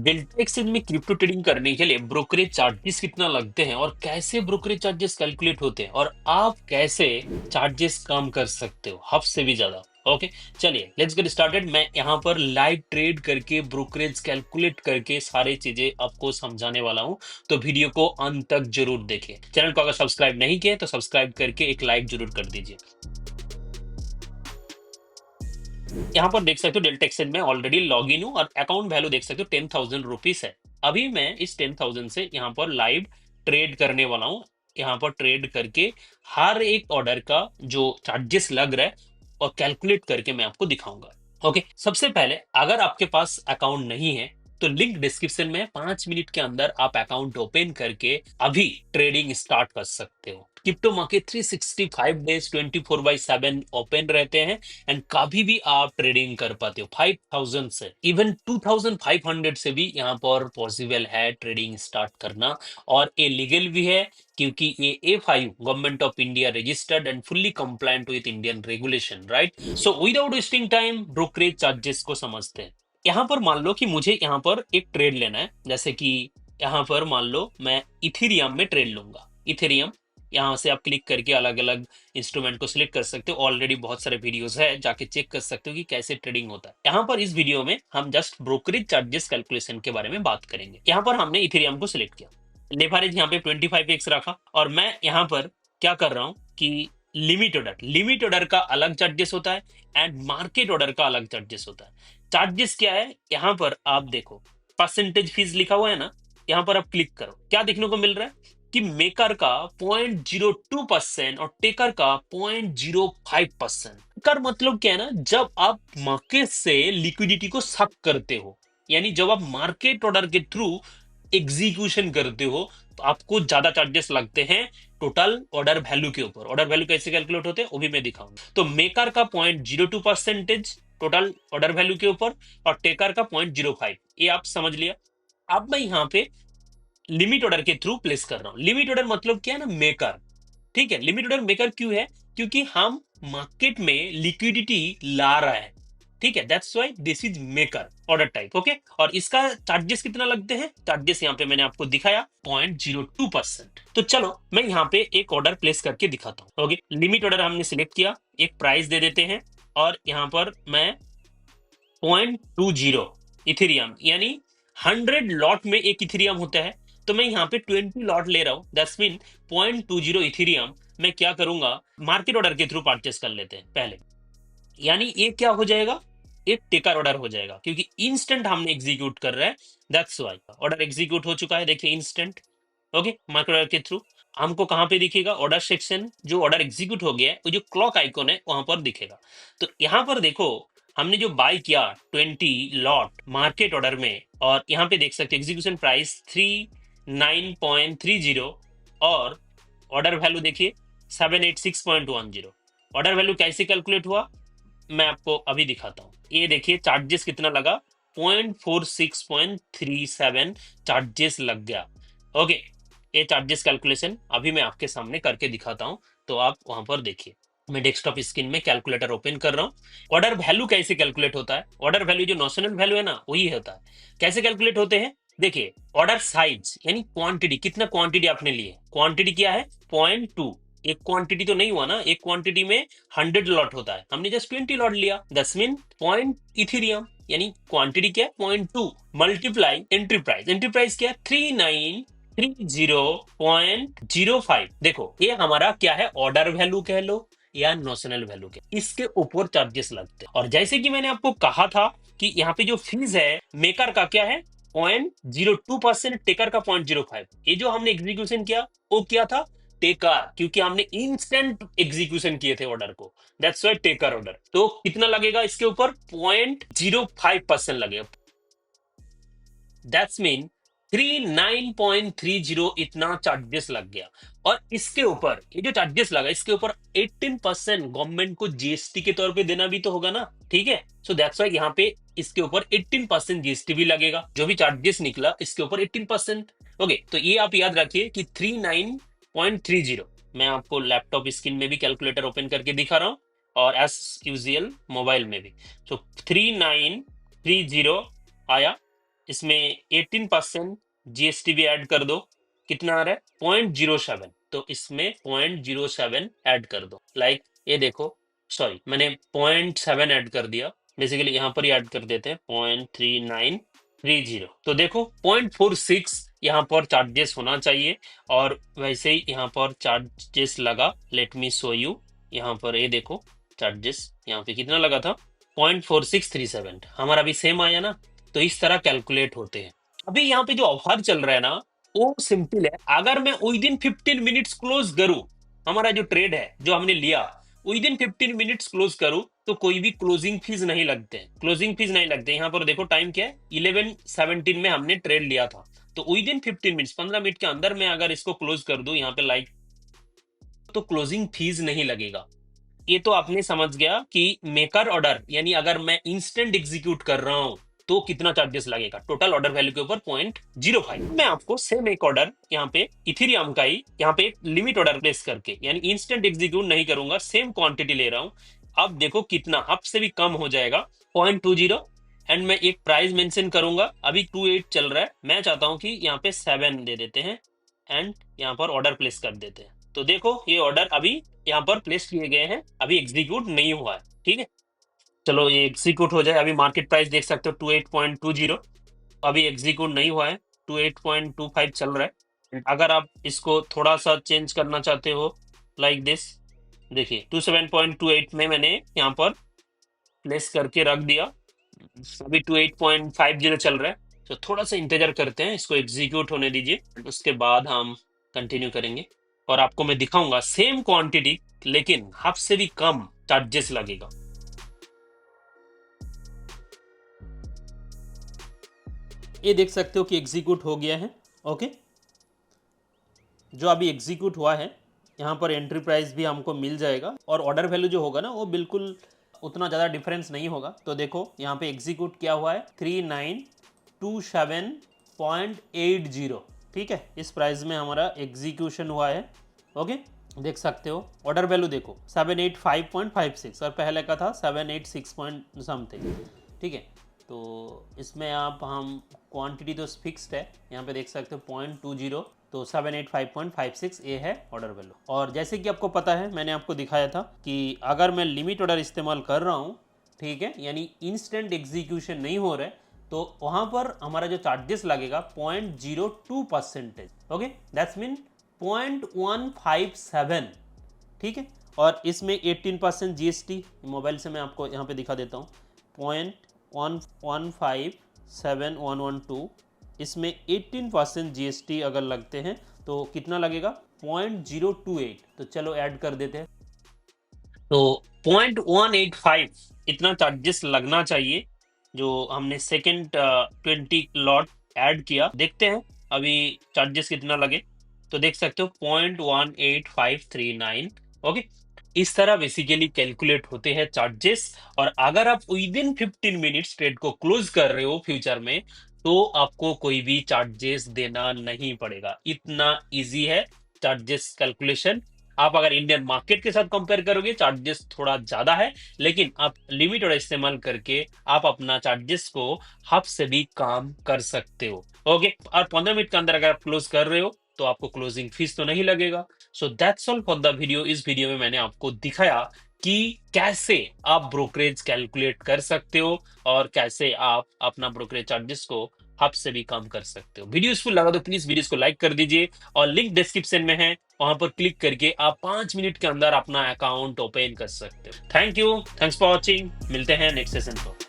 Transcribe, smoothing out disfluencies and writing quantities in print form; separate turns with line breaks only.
Delta exchange में crypto trading करने के लिए ब्रोकरेज चार्जेस कितना लगते हैं और कैसे ब्रोकरेज चार्जेस कैलकुलेट होते हैं और आप कैसे चार्जेस कम कर सकते हो हद से भी ज्यादा। ओके, चलिए लेट्स गेट स्टार्टेड। मैं यहाँ पर लाइव ट्रेड करके ब्रोकरेज कैलकुलेट करके सारी चीजें आपको समझाने वाला हूँ। तो वीडियो को अंत तक जरूर देखें। चैनल को अगर सब्सक्राइब नहीं किए तो सब्सक्राइब करके एक लाइक जरूर कर दीजिए। यहाँ पर देख सकते हो डेल्टा एक्सचेंज में ऑलरेडी लॉग इन हूँ और अकाउंट वैल्यू देख सकते हो 10,000 रुपीज है। अभी मैं इस 10,000 से यहाँ पर लाइव ट्रेड करने वाला हूँ। यहाँ पर ट्रेड करके हर एक ऑर्डर का जो चार्जेस लग रहा है और कैलकुलेट करके मैं आपको दिखाऊंगा। ओके, सबसे पहले अगर आपके पास अकाउंट नहीं है तो लिंक डिस्क्रिप्शन में 5 मिनट के अंदर आप अकाउंट ओपन करके अभी ट्रेडिंग स्टार्ट कर सकते हो। क्रिप्टो मार्केट 365 डेज 24/7 ओपन रहते हैं एंड कभी भी आप ट्रेडिंग कर पाते हो। 5,000 से इवन 2,500 से भी यहाँ पर पॉसिबल है ट्रेडिंग स्टार्ट करना। और ये लीगल भी है क्योंकि ये A5 government of India registered and fully compliant with Indian regulation, right. So without wasting time brokerage charges को समझते हैं। यहाँ पर मान लो कि मुझे यहाँ पर एक ट्रेड लेना है, जैसे कि यहाँ पर मान लो मैं इथेरियम में ट्रेड लूंगा। इथेरियम, यहाँ से आप क्लिक करके अलग अलग इंस्ट्रूमेंट को सिलेक्ट कर सकते हो। ऑलरेडी बहुत सारे वीडियोस है, जाके चेक कर सकते हो कि कैसे ट्रेडिंग होता है। यहाँ पर इस वीडियो में हम जस्ट ब्रोकरेज चार्जेस कैलकुलेशन के बारे में बात करेंगे। यहाँ पर हमने इथेरियम को सिलेक्ट किया, लेवरेज यहाँ पे 25x रखा और मैं यहाँ पर क्या कर रहा हूँ कि लिमिट ऑर्डर का अलग चार्जेस होता है एंड मार्केट ऑर्डर का अलग चार्जेस होता है। चार्जेस क्या है यहाँ पर आप देखो, परसेंटेज फीस लिखा हुआ है ना, यहाँ पर आप क्लिक करो, क्या देखने को मिल रहा है कि मेकर का 0.02% और टेकर का 0.05%। कर मतलब क्या है ना, जब आप मार्केट से लिक्विडिटी को सक करते हो, यानी जब आप मार्केट ऑर्डर के थ्रू एग्जीक्यूशन करते हो तो आपको ज्यादा चार्जेस लगते हैं टोटल ऑर्डर वैल्यू के ऊपर। ऑर्डर वैल्यू कैसे कैलकुलेट होते हैं वो भी मैं दिखाऊंगा। तो मेकर का 0.02% टोटल ऑर्डर वैल्यू के ऊपर और टेकर का 0.05, ये आप समझ लिया। अब मैं यहाँ पे लिमिट ऑर्डर के थ्रू प्लेस कर रहा हूं। लिमिट ऑर्डर मतलब क्या है ना, मेकर। ठीक है, लिमिट ऑर्डर मेकर क्यों है, क्योंकि हम मार्केट में लिक्विडिटी ला रहा है। ठीक है, that's why this is maker order type. Okay, और इसका चार्जेस कितना लगते हैं, चार्जेस यहाँ पे मैंने आपको दिखाया 0.02%। तो चलो मैं यहाँ पे एक ऑर्डर प्लेस करके दिखाता हूँ। ओके, लिमिट ऑर्डर हमने सिलेक्ट किया, एक प्राइस दे देते हैं और यहाँ पर मैं 0.20 इथेरियम, यानी 100 लॉट में एक इथेरियम होता है, तो मैं यहाँ पे 20 लॉट ले रहा हूँ। दैट्स मीन 0.20 इथेरियम मैं क्या करूंगा, मार्केट ऑर्डर के थ्रू परचेस कर लेते हैं पहले। यानी ये क्या हो जाएगा, एक टेकर ऑर्डर हो जाएगा क्योंकि इंस्टेंट हमने एग्जीक्यूट कर रहा है। दैट्स व्हाई ऑर्डर एग्जीक्यूट हो चुका है, देखिए इंस्टेंट। ओके, मार्केट ऑर्डर के थ्रू हमको कहाँ पे दिखेगा, ऑर्डर सेक्शन, जो ऑर्डर एग्जीक्यूट हो गया है वो जो क्लॉक आइकॉन है वहां पर दिखेगा। तो यहाँ पर देखो हमने जो बाय किया 20 लॉट मार्केट ऑर्डर में, और यहाँ पे देख सकते एग्जीक्यूशन प्राइस 39.30 और ऑर्डर वैल्यू देखिए 786.10। ऑर्डर वैल्यू कैसे कैलकुलेट हुआ मैं आपको अभी दिखाता हूँ। ये देखिए चार्जेस कितना लगा, 0.4637 चार्जेस लग गया। ओके, ये चार्जेस कैलकुलेशन अभी मैं आपके सामने करके दिखाता हूँ, तो आप वहां पर देखिए। मैं डेस्कटॉप स्क्रीन में कैलकुलेटर ओपन कर रहा हूँ। ऑर्डर वैल्यू कैसे कैलकुलेट होता है, ऑर्डर वैल्यू जो नोशनल वैल्यू है ना वही होता है। कैसे कैलकुलेट होते हैं, देखिए ऑर्डर साइज यानी क्वांटिटी, कितना क्वांटिटी आपने लिए, क्वांटिटी क्या है 0.2। एक क्वांटिटी तो नहीं हुआ ना, एक क्वांटिटी में 100 लॉट होता है, हमने जस्ट 20 लॉट लिया, 10 पॉइंट इथेरियम, यानी क्वांटिटी क्या है 0.2 multiply entry price. Entry price क्या है 3930.05। देखो ये हमारा क्या है, ऑर्डर वैल्यू कह लो या नोशनल वैल्यू के, इसके ऊपर चार्जेस लगते हैं। और जैसे कि मैंने आपको कहा था कि यहाँ पे जो फीस है मेकर का क्या है 0.02%, टेकर का 0.05। ये जो हमने एग्जीक्यूशन किया वो क्या था, टेकर, क्योंकि हमने इंस्टेंट एग्जीक्यूशन किए थे ऑर्डर को, दैट्स व्हाई टेकर ऑर्डर। तो कितना लगेगा इसके ऊपर 0.05% लगेगा। दैट्स मीन 39.30 इतना चार्जेस लग गया। और इसके ऊपर ये जो चार्जेस लगा इसके ऊपर 18% गवर्नमेंट को जीएसटी के तौर पे देना भी तो होगा ना। ठीक है, सो दैट्स व्हाई यहाँ पे इसके ऊपर 18% जीएसटी भी लगेगा, जो भी चार्जेस निकला इसके ऊपर 18%। ओके, तो ये आप याद रखिए कि 39.30। मैं आपको लैपटॉप स्क्रीन में भी कैलकुलेटर ओपन करके दिखा रहा हूँ और एस यूजुअल मोबाइल में भी। सो 3930 आया इसमें 18% जीएसटी भी ऐड कर दो। कितना आ रहा है? 0.07। तो इसमें 0.07 ऐड कर दो। ये देखो, सॉरी मैंने 0.7 ऐड कर दिया। बेसिकली यहाँ पर ही ऐड कर देते हैं 0.3930। तो देखो 0.46 यहाँ पर चार्जेस होना चाहिए, और वैसे ही यहाँ पर चार्जेस लगा। Let me show you. यहाँ पर ये देखो चार्जेस यहाँ पे कितना लगा था, 0.4637। हमारा भी सेम आया ना। तो इस तरह कैलकुलेट होते हैं। अभी यहाँ पे जो ऑफर चल रहा है ना, वो सिंपल है। अगर मैं विद इन 15 मिनट्स क्लोज करूं, हमारा जो ट्रेड है जो हमने लिया, विद इन 15 मिनट्स क्लोज करूं, तो कोई भी क्लोजिंग फीस नहीं लगते हैं। क्लोजिंग फीस नहीं लगते। यहाँ पर देखो टाइम क्या है, 11:17 में हमने ट्रेड लिया था। तो विद इन 15 मिनट्स, 15 मिनट के अंदर मैं अगर इसको क्लोज कर दूं यहाँ पे तो क्लोजिंग फीस नहीं लगेगा। ये तो आपने समझ गया कि मेकर ऑर्डर, यानी अगर मैं इंस्टेंट एग्जीक्यूट कर रहा हूं तो कितना चार्जेस लगेगा, टोटल ऑर्डर वैल्यू के ऊपर 0.05। मैं आपको सेम एक ऑर्डर यहाँ पे इथेरियम का ही यहाँ पे एक लिमिट ऑर्डर प्लेस करके, यानी इंस्टेंट एग्जीक्यूट नहीं करूंगा, सेम क्वांटिटी ले रहा हूं। अब देखो कितना अब से भी कम हो जाएगा, 0.20। एंड मैं एक प्राइस मेंशन करूंगा। अभी 28 चल रहा है, मैं चाहता हूं कि यहाँ पे 7 दे देते हैं एंड यहाँ पर ऑर्डर प्लेस कर देते हैं। तो देखो ये ऑर्डर अभी यहाँ पर प्लेस किए गए हैं, अभी एग्जीक्यूट नहीं हुआ है। ठीक है, चलो ये एग्जीक्यूट हो जाए। अभी मार्केट प्राइस देख सकते हो 28.20, अभी एग्जीक्यूट नहीं हुआ है, 28.25 चल रहा है। अगर आप इसको थोड़ा सा चेंज करना चाहते हो लाइक दिस, देखिए 27.28 में मैंने यहाँ पर प्लेस करके रख दिया। अभी 28.50 चल रहा है। तो थोड़ा सा इंतजार करते हैं, इसको एग्जीक्यूट होने दीजिए, उसके बाद हम कंटिन्यू करेंगे और आपको मैं दिखाऊंगा सेम क्वांटिटी लेकिन हाफ से भी कम चार्जेस लगेगा। ये देख सकते हो कि एग्जीक्यूट हो गया है। ओके, जो अभी एग्जीक्यूट हुआ है, यहाँ पर एंट्री प्राइस भी हमको मिल जाएगा और ऑर्डर वैल्यू जो होगा ना वो बिल्कुल उतना ज़्यादा डिफरेंस नहीं होगा। तो देखो यहाँ पे एग्जीक्यूट क्या हुआ है, 3927.80। ठीक है, इस प्राइस में हमारा एग्जीक्यूशन हुआ है। ओके, देख सकते हो ऑर्डर वैल्यू देखो 785.56 और पहले का था 786 पॉइंट समथिंग। ठीक है, तो इसमें आप हम क्वांटिटी तो फिक्स्ड है, यहाँ पे देख सकते हो 0.20, तो 785.56 ये है ऑर्डर वैल्यू। और जैसे कि आपको पता है, मैंने आपको दिखाया था कि अगर मैं लिमिट ऑर्डर इस्तेमाल कर रहा हूँ, ठीक है, यानी इंस्टेंट एग्जीक्यूशन नहीं हो रहा है, तो वहाँ पर हमारा जो चार्जेस लगेगा 0.02%। Okay, that's mean 0.157। ठीक है, और इसमें 18% जीएसटी, मोबाइल से मैं आपको यहाँ पे दिखा देता हूँ, 0.157,112, इसमें 18% जीएसटी अगर लगते हैं तो कितना लगेगा, 0.028। तो चलो ऐड कर देते हैं। तो 0.185 इतना चार्जेस लगना चाहिए जो हमने सेकेंड 20 लॉट ऐड किया। देखते हैं अभी चार्जेस कितना लगे। तो देख सकते हो 0.18539। ओके, इस तरह बेसिकली कैलकुलेट होते हैं चार्जेस। और अगर आप विद इन 15 मिनट्स ट्रेड को क्लोज कर रहे हो फ्यूचर में, तो आपको कोई भी चार्जेस देना नहीं पड़ेगा। इतना इजी है चार्जेस कैलकुलेशन। आप अगर इंडियन मार्केट के साथ कंपेयर करोगे चार्जेस थोड़ा ज्यादा है, लेकिन आप लिमिट और इस्तेमाल करके आप अपना चार्जेस को हाफ से भी कम कर सकते हो। ओके, और 15 मिनट के अंदर अगर आप क्लोज कर रहे हो तो आपको क्लोजिंग फीस तो नहीं लगेगा। So that's all for the video. इस वीडियो में मैंने आपको दिखाया कि कैसे आप ब्रोकरेज कैलकुलेट कर सकते हो और कैसे आप अपना ब्रोकरेज चार्जेस को हब से भी कम कर सकते हो। वीडियो यूजफुल लगा तो प्लीज वीडियो को लाइक कर दीजिए और लिंक डिस्क्रिप्शन में है, वहां पर क्लिक करके आप 5 मिनट के अंदर अपना अकाउंट ओपन कर सकते हो। Thank you, thanks for watching. मिलते हैं नेक्स्ट सेशन पर।